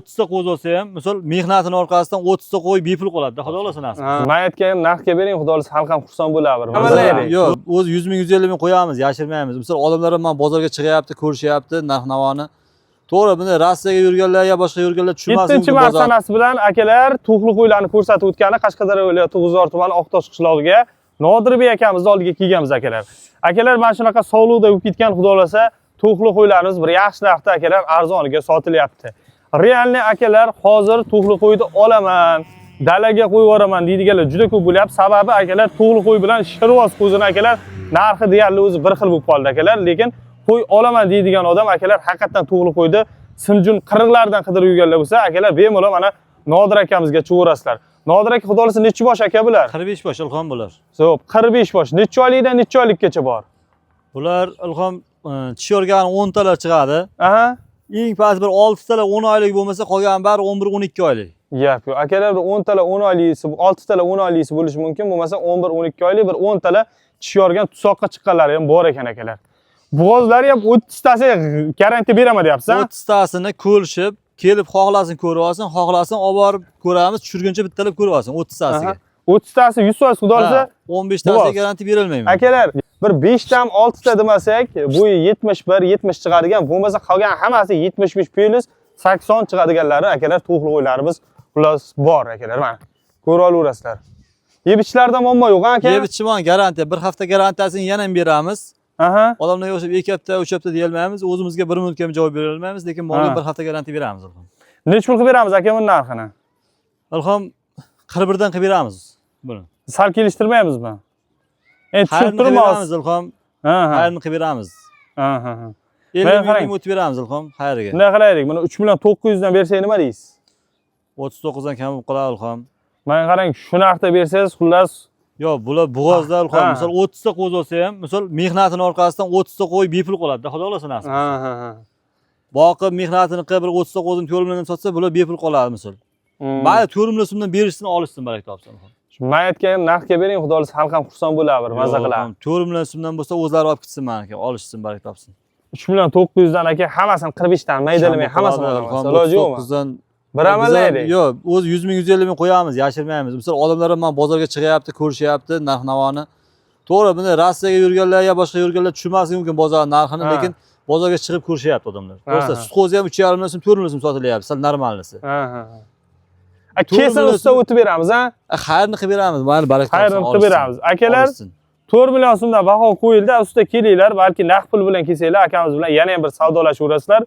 30 ta qo'z olsa ham, misol mehnatini orqasidan 30 ta qo'y bepul qoladi-da, xudo xolasa nasib. Men aytgan narxga bering, xudo xolasa xalq ham xursand bo'lar. Yo'q, o'z 100 ming 150 ming qo'yamiz, yashirmaymiz. Misol odamlar ham bozorga chiqyapti, ko'rishyapti narx-navoni. To'g'ri, buni Rossiyaga yurganlar yo boshqa yurganlar tushunmasin. 7-mart sanasi bilan akalar to'qli qo'ylarni ko'rsatib o'tgani Qashqadaryo viloyati G'uzor tumani Oqtosh qishlog'iga Nodirbek akamizni oldiga kelganmiz akalar. Akalar mana shunaqa sog'liqda bo'lib ketgan, xudo xolasa to'qli qo'ylarimiz bir yaxshi narxda akalar arzoniga sotilyapti. Realni akalar hozir to'qli qo'yni olaman, dalaga qo'yib yuboraman deydiganlar juda ko'p bo'lyapti. Sababi akalar to'qli qo'y bilan shirvoz qo'zini akalar narxi deyarli o'zi bir xil bo'lib qoldi akalar, lekin qo'y olaman deydigan odam akalar haqiqatan to'qli qo'yni simjun qirg'lardan qidirib yurganlar bo'lsa, akalar bemalol mana Nodir akamizga chiqaverasizlar. Nodir aka xudo xolasa necha bosh aka bular? 45 bosh ilhom bular. Xo'p, 45 bosh. Necha oylikdan necha oylikgacha bor? Bular ilhom tishyorgan 10 talar chiqadi. Aha. Eng past bir 6 talar 10 oylik bo'lmasa, qolgan bari 11-12 oylik. Yo'q, akalar 10 talar 10 oyliklisi, 6 talar 10 oyliklisi bo'lishi mumkin, bo'lmasa 11-12 oylik bir 10 talar tishyorgan tusoqqa chiqqanlari ham bor ekan akalar. Bo'g'ozlari ham 30 tasi garantiya beraman deyapsiz. 30 tasini ko'rishib, kelib xohlasin ko'rib olsin, xohlasin olib borib ko'ramiz, tushirguncha bittalab ko'rib olsin 30 tasiga. 30 tasi 100% xudo xolasa 15 tasiga garantiya berilmayman. Akalar, bir 5 tam 6 ta demasak, bu 71, 70 chiqadigan, bo'lmasa qolgan hammasi 75 plus 80 chiqadiganlari akalar to'qli qo'ylarimiz xullas bor akalar. Mana ko'rib olaverasizlar. Yeb-ichlardan muammo yo'q, aka? Yeb-ichman garantiya, bir hafta garantiyasini yana ham beramiz. Aha. Odamlarga o'xshab 2 hafta, 3 hafta deyolmaymiz, o'zimizga 1 minutga ham javob bera olmaymiz, lekin molga bir hafta garantiya beramiz. Necha pul qilib beramiz aka buni narxini? Ilhom 41 dan qilib beramiz buni. Sal kelishtirmaymizmi? Endi tushuntiramiz Ilhom. Xayrini qilib beramiz. Aha. 50 ming o'tib beramiz Ilhom, xayriga. Nima qilaylik? Buni 3 million 900 dan bersak nima deysiz? 39 dan kam bo'lib qoladi Ilhom. Men qarang, shu narxda bersangiz, xullas yo'q, bular bo'g'ozlar Ilhom. Misol 30 ta qo'z olsa ham, misol mehnatini orqasidan 30 ta qo'y bepul qoladi-da, xudo xolasa nasib. Boqib mehnatini qilib bir 30 ta qo'zini 4 milliondan sotsa, bular bepul qoladi misol. Mayli 4 million so'mdan berishsin, olishsin barak topsin. Men aytgan narxga bering, xudo xolasa xalq ham xursand bo'lar, maza qiladi. 4 million so'mdan bo'lsa, o'zlari olib ketsin menga, olishsin, barak topsin. 3 million 900 dan aka hammasini 45 dan maydalamay hammasini olaman. Iloji yo'qmi? 9 dan bir amallaylik. Yo'q, o'z 100 ming 150 ming qo'yamiz, yashirmaymiz. Misol odamlar ham bozorga chiqyapti, ko'rishyapti narx-navoni. To'g'ri, buni Rossiyaga yurganlar yo boshqa yurganlar tushunmasligi mumkin bozor narxini, lekin bozorga chiqib ko'rishyapti odamlar. O'sa sut qo'zi ham 3,5 million so'm, 4 million so'm sotilyapti, sal normalnisi. Kesin usta o'tib beramiz, ha? Xayrini qilib beramiz, mayli barak topsin. Xayrini qilib beramiz. Akalar 4 million so'mdan baho qo'yildi, usta kelinglar, balki naqd pul bilan kelsanglar, akamiz bilan yana ham bir savdolashaverasizlar.